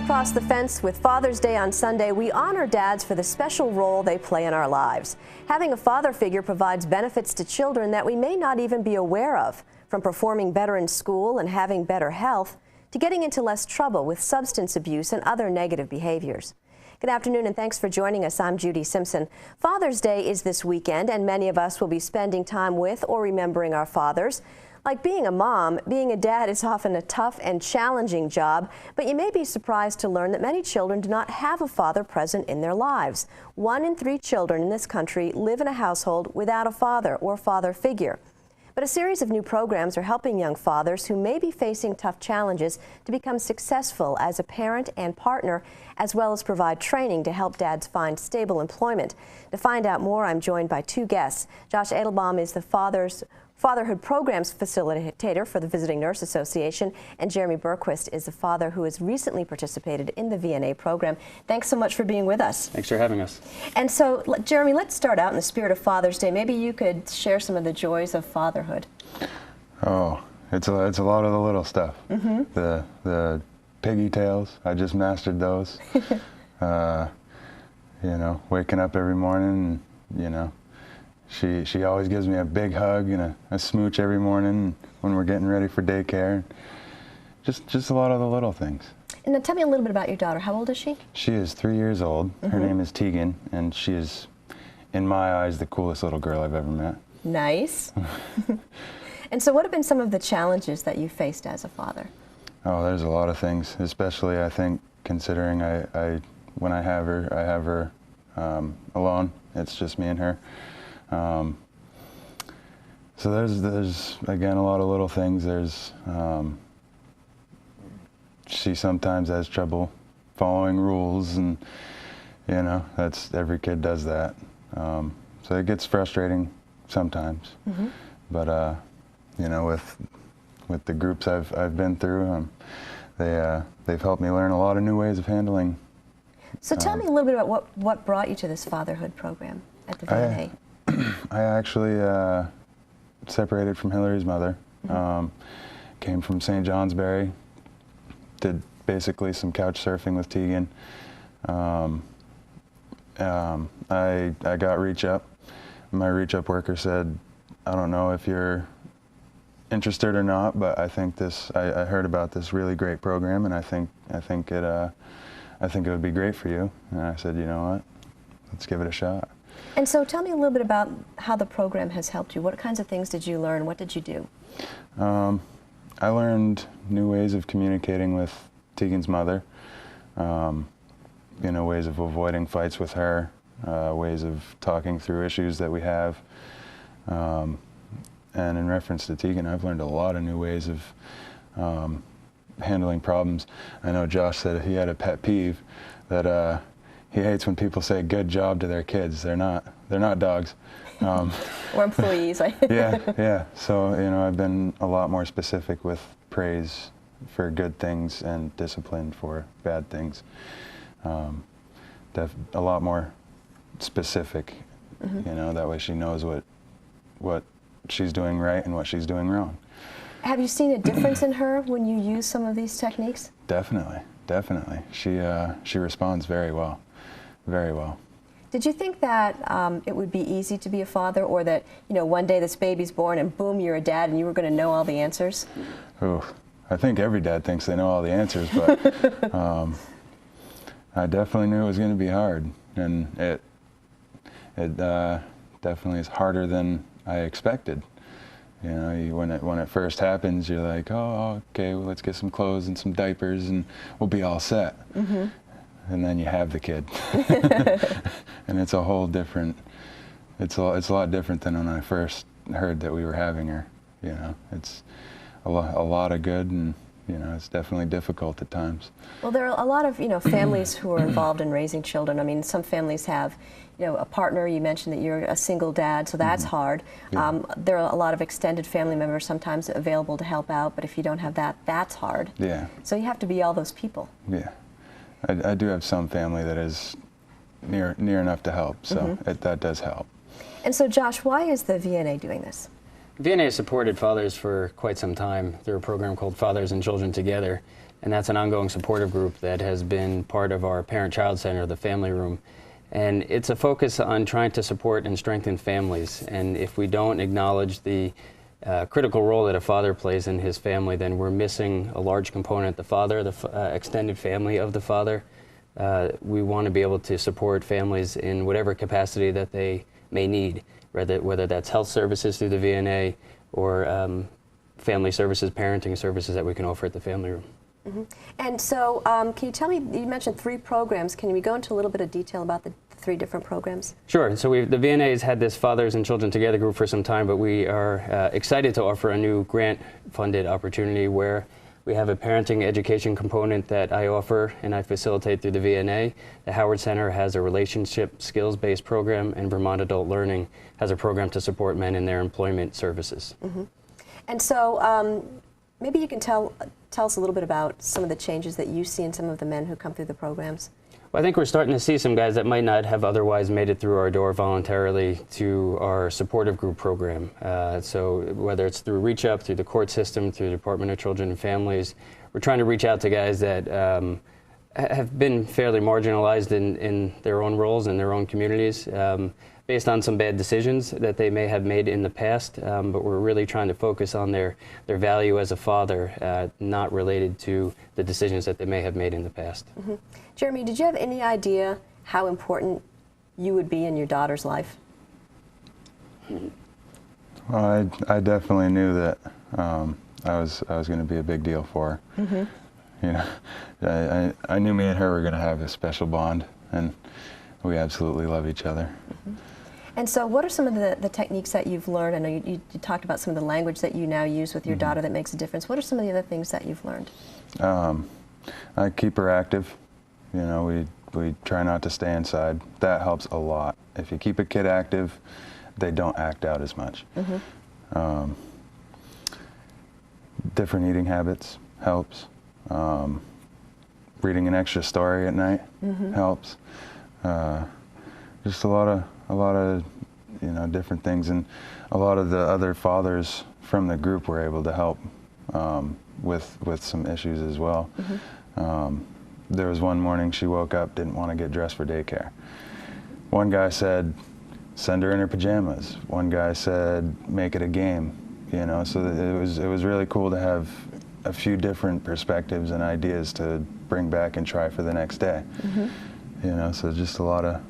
across the fence with Father's Day on Sunday, we honor dads for the special role they play in our lives. Having a father figure provides benefits to children that we may not even be aware of, from performing better in school and having better health to getting into less trouble with substance abuse and other negative behaviors. Good afternoon and thanks for joining us. I'm Judy Simpson. Father's Day is this weekend and many of us will be spending time with or remembering our fathers. Like being a mom, being a dad is often a tough and challenging job, but you may be surprised to learn that many children do not have a father present in their lives. 1 in 3 children in this country live in a household without a father or father figure. But a series of new programs are helping young fathers who may be facing tough challenges to become successful as a parent and partner, as well as provide training to help dads find stable employment. To find out more, I'm joined by 2 guests. Josh Edelbaum is the Fatherhood Programs facilitator for the Visiting Nurse Association, and Jeremy Berquist is a father who has recently participated in the VNA program. Thanks so much for being with us. Thanks for having us. And so, Jeremy, let's start out in the spirit of Father's Day. Maybe you could share some of the joys of fatherhood. Oh, it's a lot of the little stuff. Mm-hmm. The piggy tails, I just mastered those. Waking up every morning, She always gives me a big hug and a smooch every morning when we're getting ready for daycare. Just a lot of the little things. And now tell me a little bit about your daughter. How old is she? She is 3 years old. Mm-hmm. Her name is Tegan, and she is, in my eyes, the coolest little girl I've ever met. Nice. And so what have been some of the challenges that you faced as a father? Oh, there's a lot of things, especially I think considering when I have her alone. It's just me and her. So there's again a lot of little things. There's she sometimes has trouble following rules, and that's every kid does that. So it gets frustrating sometimes. Mm-hmm. But with the groups I've been through, they've helped me learn a lot of new ways of handling. So tell me a little bit about what brought you to this fatherhood program at the VNA. I actually separated from Hillary's mother. Mm-hmm. Came from St. Johnsbury. Did basically some couch surfing with Tegan. I got Reach Up. My Reach Up worker said, "I don't know if you're interested or not, but I think I heard about this really great program, and I think it would be great for you." And I said, "You know what? Let's give it a shot." And so tell me a little bit about how the program has helped you. What kinds of things did you learn? What did you do? I learned new ways of communicating with Tegan's mother, ways of avoiding fights with her, ways of talking through issues that we have. And in reference to Tegan, I've learned a lot of new ways of handling problems. I know Josh said he had a pet peeve that he hates when people say "good job" to their kids. They're not dogs. Or employees. Yeah. So I've been a lot more specific with praise for good things and discipline for bad things. A lot more specific. Mm-hmm. That way she knows what she's doing right and what she's doing wrong. Have you seen a difference in her when you use some of these techniques? Definitely. She responds very well. Very well. Did you think that it would be easy to be a father, or that one day this baby's born and boom, you're a dad and you were going to know all the answers? Ooh, I think every dad thinks they know all the answers, but I definitely knew it was going to be hard, and it definitely is harder than I expected. When it first happens, you're like, oh, okay, well, let's get some clothes and some diapers and we'll be all set. Mm-hmm. And then you have the kid. And it's a whole different, it's a lot different than when I first heard that we were having her. It's a lot of good, and it's definitely difficult at times. Well, there are a lot of families who are involved in raising children. I mean, some families have a partner. You mentioned that you're a single dad, so that's mm-hmm. hard. Yeah. There are a lot of extended family members sometimes available to help out, but if you don't have that, that's hard. Yeah. So you have to be all those people. Yeah. I do have some family that is near enough to help, so mm-hmm. That does help. And so, Josh, why is the VNA doing this? VNA has supported fathers for quite some time through a program called Fathers and Children Together. and that's an ongoing supportive group that has been part of our parent-child center, the family room. And it's a focus on trying to support and strengthen families. And if we don't acknowledge the critical role that a father plays in his family, then we're missing a large component. The father, the extended family of the father. We want to be able to support families in whatever capacity that they may need, whether that's health services through the VNA or family services, parenting services that we can offer at the family room. Mm-hmm. And so can you tell me, you mentioned 3 programs. Can we go into a little bit of detail about the 3 different programs? Sure. So the VNA has had this Fathers and Children Together group for some time, but we are excited to offer a new grant-funded opportunity where we have a parenting education component that I offer and I facilitate through the VNA. The Howard Center has a relationship skills-based program, and Vermont Adult Learning has a program to support men in their employment services. Mm-hmm. And so maybe you can tell us a little bit about some of the changes that you see in some of the men who come through the programs. Well, I think we're starting to see some guys that might not have otherwise made it through our door voluntarily to our supportive group program. So whether it's through Reach Up, through the court system, through the Department of Children and Families, we're trying to reach out to guys that have been fairly marginalized in their own roles in their own communities based on some bad decisions that they may have made in the past, but we're really trying to focus on their value as a father, not related to the decisions that they may have made in the past. Mm-hmm. Jeremy, did you have any idea how important you would be in your daughter's life? Well, I definitely knew that I was going to be a big deal for her. Mm-hmm. You know, I knew me and her were going to have a special bond, and we absolutely love each other. Mm-hmm. And so what are some of the techniques that you've learned? I know you talked about some of the language that you now use with your mm-hmm. daughter that makes a difference. What are some of the other things that you've learned? I keep her active. You know, we try not to stay inside. That helps a lot. If you keep a kid active, they don't act out as much. Mm-hmm. Different eating habits helps. Reading an extra story at night mm-hmm. helps. Just a lot of you know, different things, and a lot of the other fathers from the group were able to help with some issues as well. Mm-hmm. There was one morning she woke up, didn't want to get dressed for daycare. One guy said, send her in her pajamas. One guy said, make it a game. You know, so it was really cool to have a few different perspectives and ideas to bring back and try for the next day. Mm-hmm. You know, so just a lot of.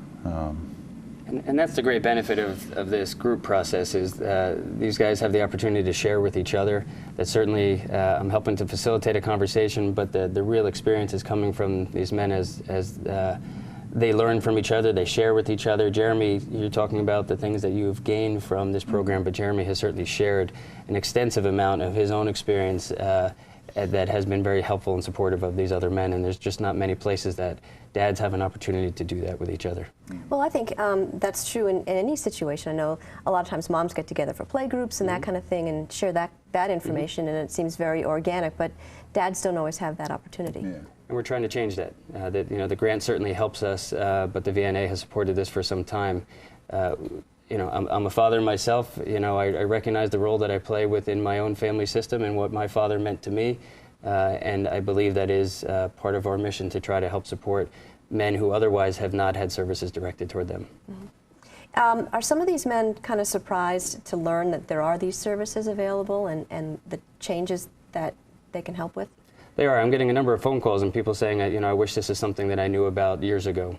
And that's the great benefit of this group process is these guys have the opportunity to share with each other. That certainly I'm helping to facilitate a conversation, but the real experience is coming from these men as they learn from each other, they share with each other. Jeremy, you're talking about the things that you've gained from this program, but Jeremy has certainly shared an extensive amount of his own experience that has been very helpful and supportive of these other men, and there's just not many places that dads have an opportunity to do that with each other. Well, I think that's true in any situation. I know a lot of times moms get together for play groups and mm-hmm. that kind of thing and share that information, mm-hmm. and it seems very organic, but dads don't always have that opportunity. Yeah. And we're trying to change that. You know, the grant certainly helps us, but the VNA has supported this for some time. You know, I'm a father myself. You know, I recognize the role that I play within my own family system and what my father meant to me. And I believe that is part of our mission to try to help support men who otherwise have not had services directed toward them. Mm-hmm. Are some of these men kind of surprised to learn that there are these services available and the changes that they can help with? They are. I'm getting a number of phone calls and people saying, you know, I wish this is something that I knew about years ago.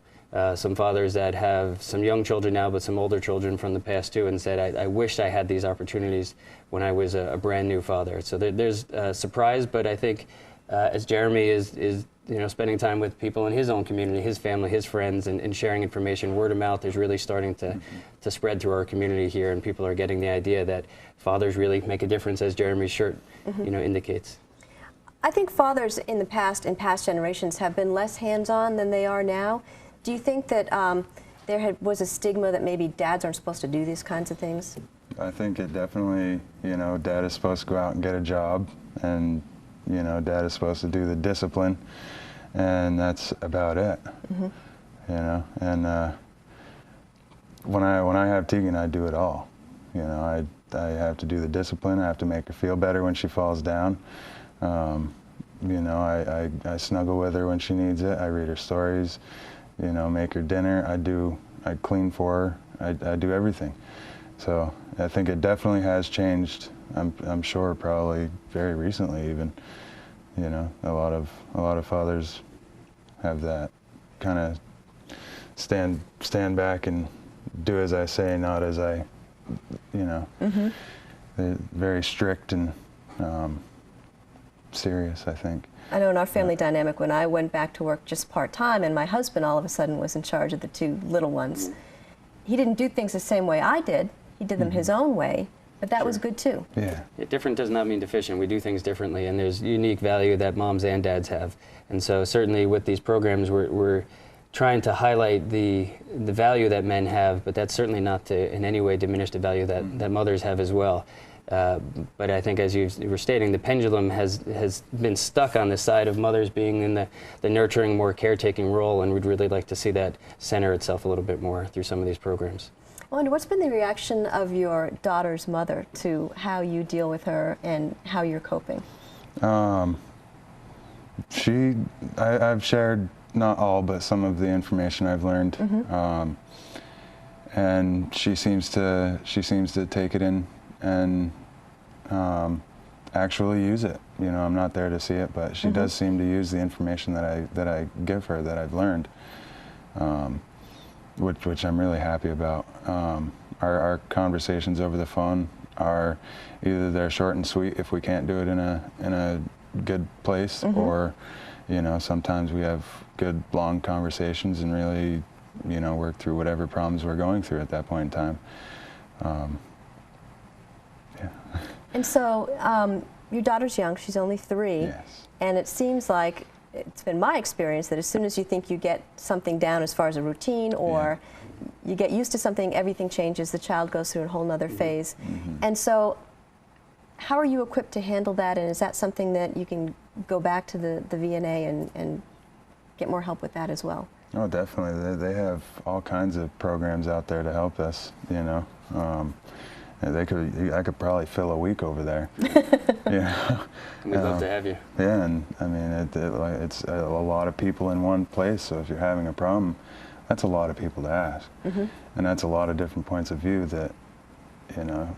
Some fathers that have some young children now, but some older children from the past too, and said, I wished I had these opportunities when I was a brand new father. So there's surprise, but I think as Jeremy is you know, spending time with people in his own community, his family, his friends, and sharing information, word of mouth is really starting to spread through our community here, and people are getting the idea that fathers really make a difference, as Jeremy's shirt mm-hmm. you know, indicates. I think fathers in past generations have been less hands-on than they are now. Do you think that there was a stigma that maybe dads aren't supposed to do these kinds of things? I think it definitely, you know, dad is supposed to go out and get a job, and, you know, dad is supposed to do the discipline, and that's about it. Mm-hmm. You know, and when I have Tegan, I do it all. You know, I have to do the discipline, I have to make her feel better when she falls down. You know, I snuggle with her when she needs it. I read her stories, you know, make her dinner. I clean for her. I do everything. So I think it definitely has changed. I'm sure probably very recently even. You know, a lot of fathers have that kind of stand back and do as I say, not as I, you know. Mm-hmm. They're very strict and serious, I think. I know in our family dynamic, when I went back to work just part-time and my husband all of a sudden was in charge of the two little ones, he didn't do things the same way I did. He did them his own way, but that was good too. Yeah. Different does not mean deficient. We do things differently, and there's unique value that moms and dads have. And so certainly with these programs, we're trying to highlight the value that men have, but that's certainly not to in any way diminish the value that mothers have as well. But I think, as you were stating, the pendulum has been stuck on the side of mothers being in the nurturing, more caretaking role, and we'd really like to see that center itself a little bit more through some of these programs. I wonder, what's been the reaction of your daughter's mother to how you deal with her and how you're coping? I've shared not all, but some of the information I've learned, and she seems to take it in and actually use it. You know, I'm not there to see it, but she does seem to use the information that I give her, that I've learned, which I'm really happy about. Our conversations over the phone are either they're short and sweet if we can't do it in a good place, or, you know, sometimes we have good long conversations and really, you know, work through whatever problems we're going through at that point in time. Yeah. And so your daughter's young, she's only 3. Yes. And it seems like, it's been my experience, that as soon as you think you get something down as far as a routine or you get used to something, everything changes, the child goes through a whole nother phase. And so how are you equipped to handle that, and is that something that you can go back to the VNA and get more help with that as well? Oh, definitely. They have all kinds of programs out there to help us, you know. I could probably fill a week over there. Yeah. We'd love to have you. Yeah, and I mean, it's a lot of people in one place, so if you're having a problem, that's a lot of people to ask. And that's a lot of different points of view that, you know.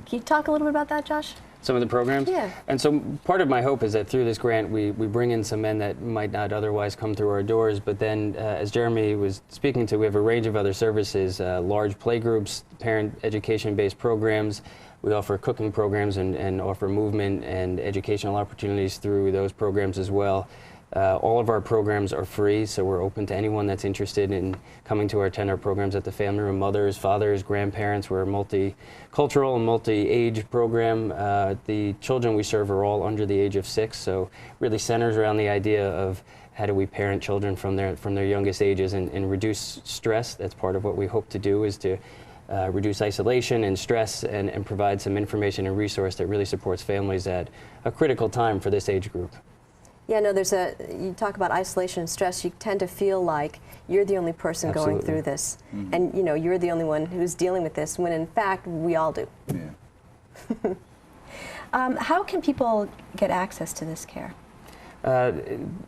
Can you talk a little bit about that, Josh? Some of the programs? Yeah. And so part of my hope is that through this grant we bring in some men that might not otherwise come through our doors, but then as Jeremy was speaking to, we have a range of other services, large playgroups, parent education-based programs. We offer cooking programs and offer movement and educational opportunities through those programs as well. All of our programs are free, so we're open to anyone that's interested in coming to our 10-hour programs at the Family Room. Mothers, fathers, grandparents. We're a multicultural and multi-age program. The children we serve are all under the age of 6, so really centers around the idea of how do we parent children from their youngest ages and reduce stress. That's part of what we hope to do, is to reduce isolation and stress and provide some information and resource that really supports families at a critical time for this age group. Yeah, no, you talk about isolation and stress, you tend to feel like you're the only person going through this. And, you know, you're the only one who's dealing with this, when in fact, we all do. Yeah. How can people get access to this care?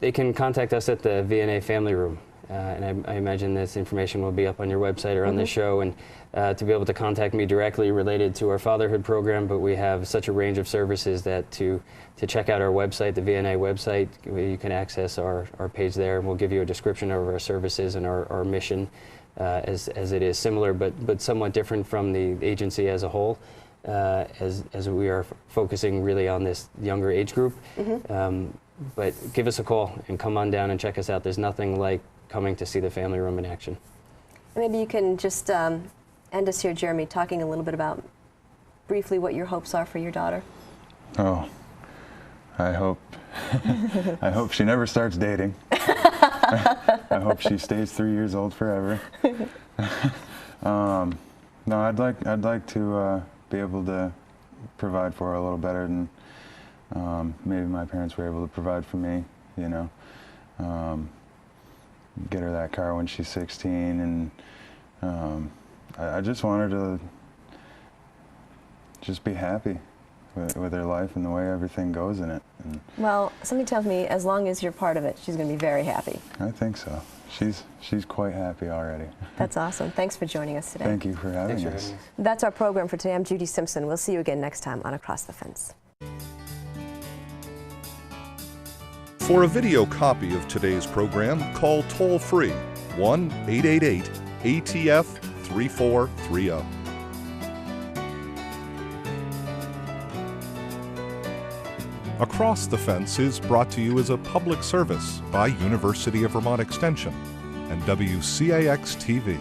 They can contact us at the VNA Family Room. And I imagine this information will be up on your website or on the show, and to be able to contact me directly related to our Fatherhood program, but we have such a range of services that to check out our website, the VNA website, you can access our page there, and we'll give you a description of our services and our mission as it is similar but somewhat different from the agency as a whole, as we are focusing really on this younger age group. But give us a call and come on down and check us out. There's nothing like coming to see the Family Room in action. Maybe you can just end us here, Jeremy, talking a little bit about briefly what your hopes are for your daughter. Oh, I hope she never starts dating. I hope she stays 3 years old forever. No, I'd like to be able to provide for her a little better than maybe my parents were able to provide for me, you know. Get her that car when she's 16, and I just want her to just be happy, with her life and the way everything goes in it. And Well, something tells me as long as you're part of it, she's going to be very happy. I think so. She's quite happy already. That's awesome. Thanks for joining us today. Thank you for having Thanks for us. having us. That's our program for today. I'm Judy Simpson. We'll see you again next time on Across the Fence. For a video copy of today's program, call toll-free 1-888-ATF-3430. Across the Fence is brought to you as a public service by University of Vermont Extension and WCAX-TV.